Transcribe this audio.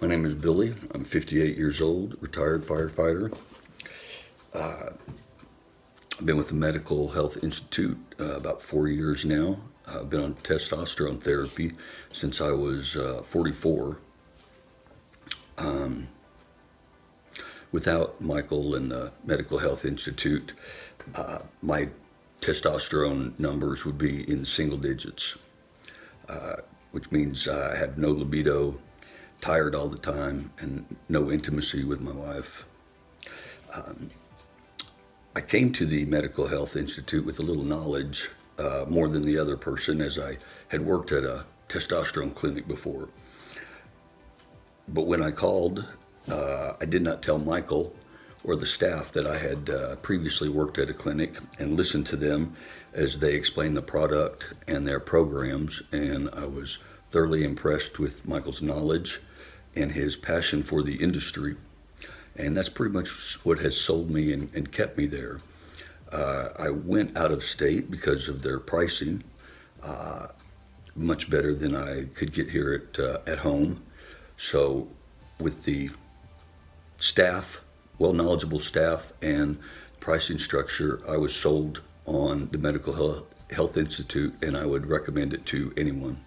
My name is Billy. I'm 58 years old, retired firefighter. I've been with the Medical Health Institute about 4 years now. I've been on testosterone therapy since I was 44. Without Michael and the Medical Health Institute, my testosterone numbers would be in single digits, which means I had no libido, tired all the time, and no intimacy with my wife. I came to the Medical Health Institute with a little knowledge, more than the other person, as I had worked at a testosterone clinic before. But when I called, I did not tell Michael or the staff that I had previously worked at a clinic, and listened to them as they explained the product and their programs, and I was thoroughly impressed with Michael's knowledge and his passion for the industry. And that's pretty much what has sold me and kept me there. I went out of state because of their pricing, much better than I could get here at home. So with the staff, knowledgeable staff, and pricing structure, I was sold on the Medical Health Institute, and I would recommend it to anyone.